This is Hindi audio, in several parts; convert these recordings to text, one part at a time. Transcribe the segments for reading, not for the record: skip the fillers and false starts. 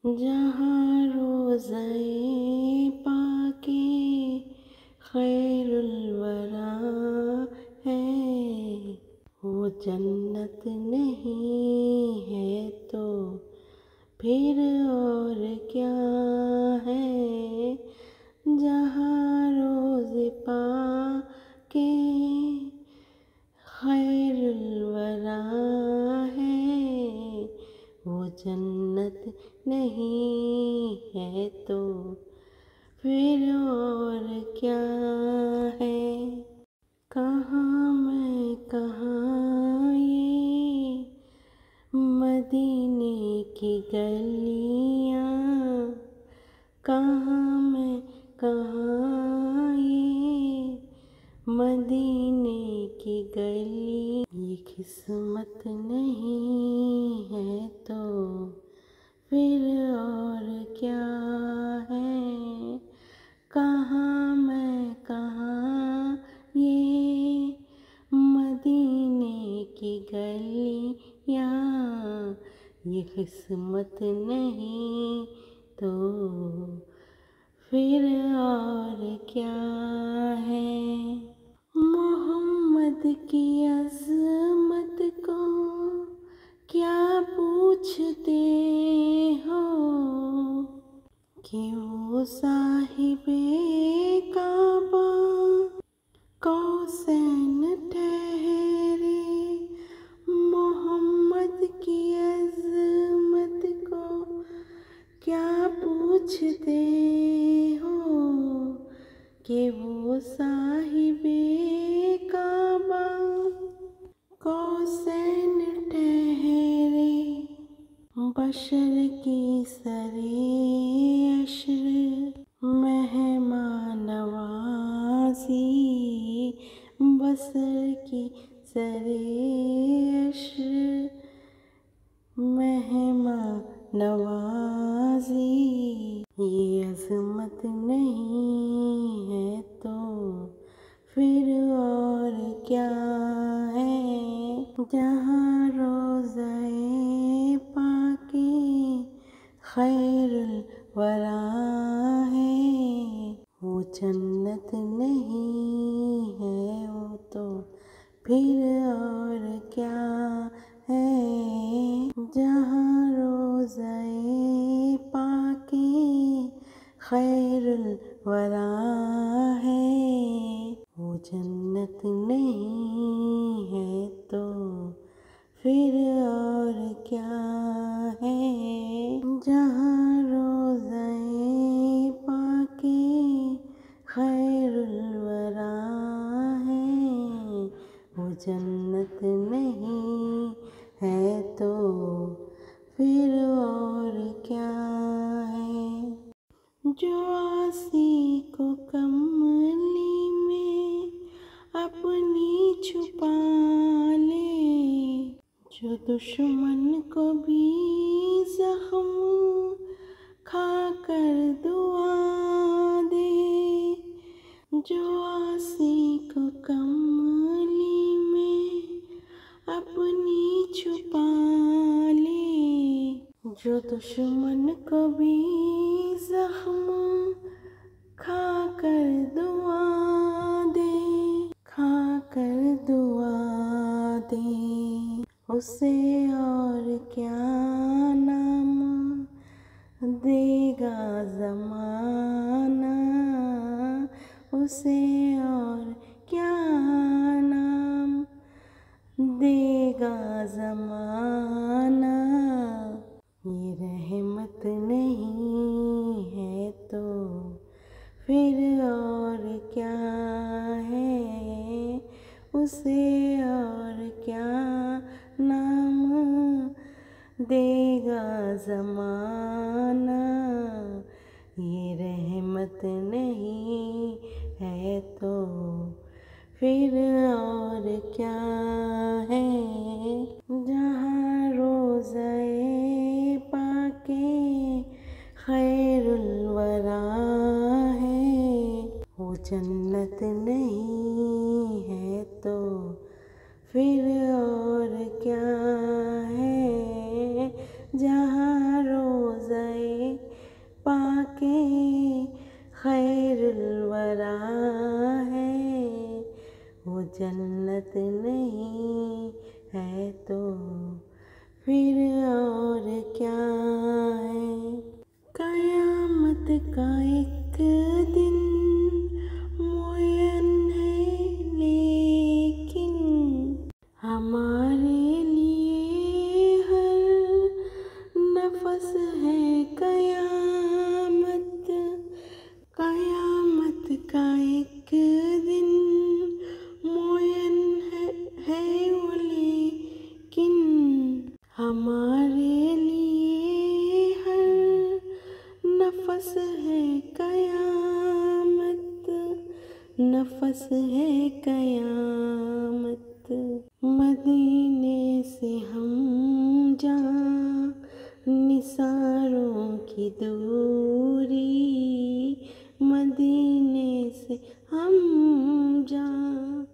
जहाँ रोज़े पाके खैरुल वरा है, वो जन्नत नहीं है तो फिर और क्या है। जहाँ रोज़े पाके खैरुल वरा है, वो जन्नत नहीं है तो फिर और क्या है। कहाँ मैं कहाँ ये मदीने की गलियाँ, कहाँ मैं कहाँ ये मदीने की गली। ये किस्मत नहीं है तो फिर और क्या है। कहाँ मैं कहाँ ये मदीने की गलियाँ, ये किस्मत नहीं तो फिर और क्या है। मोहम्मद की अज़मत को क्या पूछते हो, कि वो साहिबे काबा कौसैन ठहरे। मोहम्मद की अज़मत को क्या पूछते हो, कि वो साहिबे काबा कौसैन ठहरे। बशर की सरे अशर मेहमान नवाज़ी, बसर की सरे अशर मेहमान नवाज़ी। ये अज़मत नहीं है तो फिर और क्या है। जहाँ रोज़े पाके खैरुल वरा है, वो जन्नत नहीं है वो तो फिर और क्या है। जहाँ रोज़े पाके खैरुल वरा है, वो जन्नत नहीं है तो फिर और क्या है। जहाँ रोज़े पाके खैरुल वरा है, वो जन्नत नहीं है तो फिर और क्या है। जो आसी को कमली में अपनी छुपा ले, जो दुश्मन को भी ज़ख्म खाकर दुआ दे। जो आसी को कमली में अपनी छुपा ले, जो दुश्मन को भी ज़ख्म खाकर दुआ दे, खाकर दुआ दे। उसे और क्या नाम देगा ज़माना, उसे और क्या नाम देगा ज़माना। ये रहमत नहीं है तो फिर और क्या है। उसे और क्या नाम देगा ज़माना। ये रहमत नहीं है तो फिर और क्या है। जहाँ रोज़े पाके खैरुल वरा है, वो जन्नत नहीं है तो फिर और क्या है। जहाँ रोज़े जन्नत नहीं है तो फिर और क्या है। कयामत का एक दिन मुयन है, लेकिन हमारे लिए हर नफस है कयामत। कयामत का एक दिन मुयन है वो, लेकिन हमारे लिए हर नफस है कयामत। नफस है कयामत। मदीने से हम जहाँ निसारों की दूरी, मदीने से हम जहाँ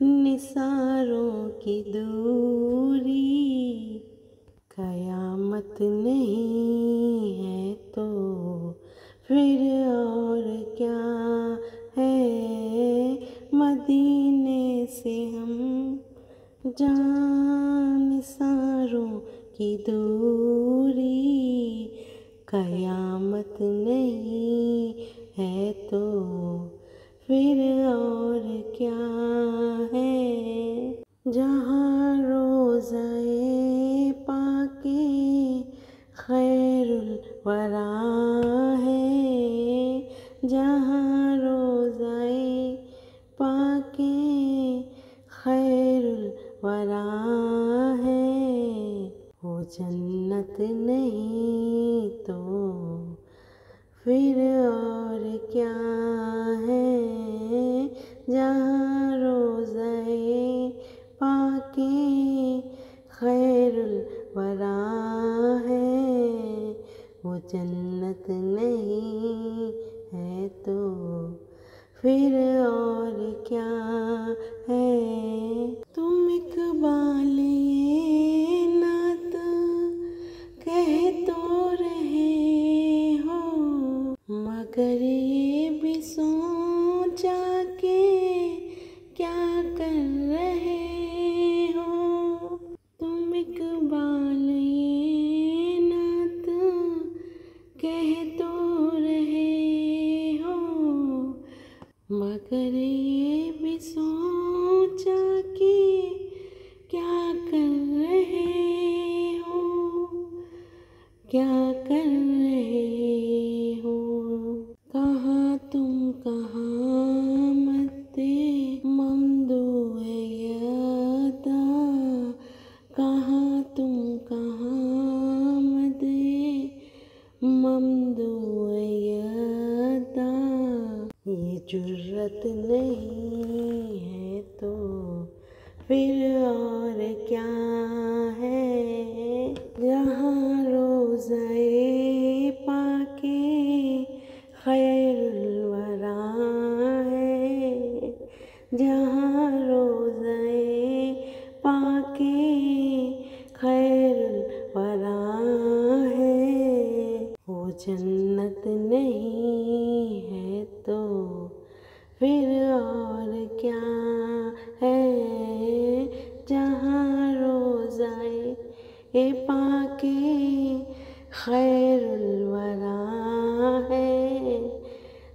निसारों की दूरी। कयामत नहीं है तो फिर और क्या है। मदीने से हम जहाँ निसारों की दूरी। कयामत नहीं है तो फिर और क्या है। जहाँ रोज़ाए पाके खैरुल वरा है, जहाँ रोज़ाए पाके खैरुल वरा है, वो जन्नत नहीं तो फिर और क्या है। जहाँ रोज़ाए पाके खैरुल वरा है, वो जन्नत नहीं है तो फिर और क्या है। तुम इकबाल ये नात कह तो रहे हो, मगर ये भी सोचा के क्या कर रहे हो। तुम इकबाल ये नात कह तो रहे हो, मगर ये भी सोचा कि क्या कर रहे हो। क्या कर रहे हो। कहाँ तुम कहाँ मते ममदू है यादा, कहाँ तुम कहाँ मदे ममदू है यादा। ये जुर्रत नहीं है तो फिर और क्या है। जहाँ रोज़ाए पाके खैरुल वरा है, जहाँ रोज़ाए पाके खैरुल वरा है, वो जन्नत नहीं है तो फिर और क्या है। जहाँ रोज़ाए पाके खैरुल वरा है,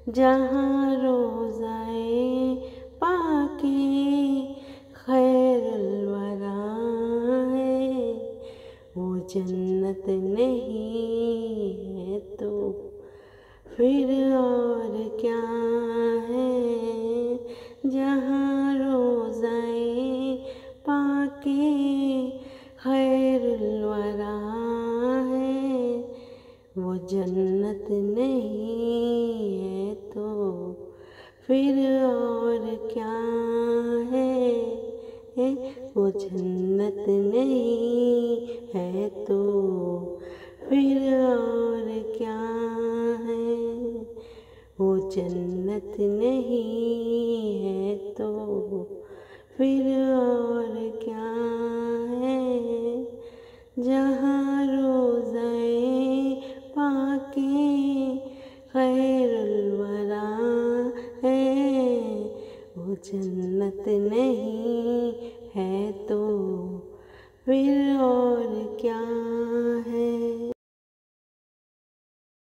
जहाँ रोज़ाए पाके खैरुल वरा है, वो जन्नत नहीं है तो फिर और क्या है। जहाँ रोज़ाए पाके खैरुल वरा है, वो जन्नत नहीं है तो फिर और क्या है। वो जन्नत नहीं है तो फिर और क्या है। वो जन्नत नहीं है तो फिर और क्या है। जहाँ रोज़ाए पाके खैरुल वरा है, वो जन्नत जन्नत नहीं है तो फिर और क्या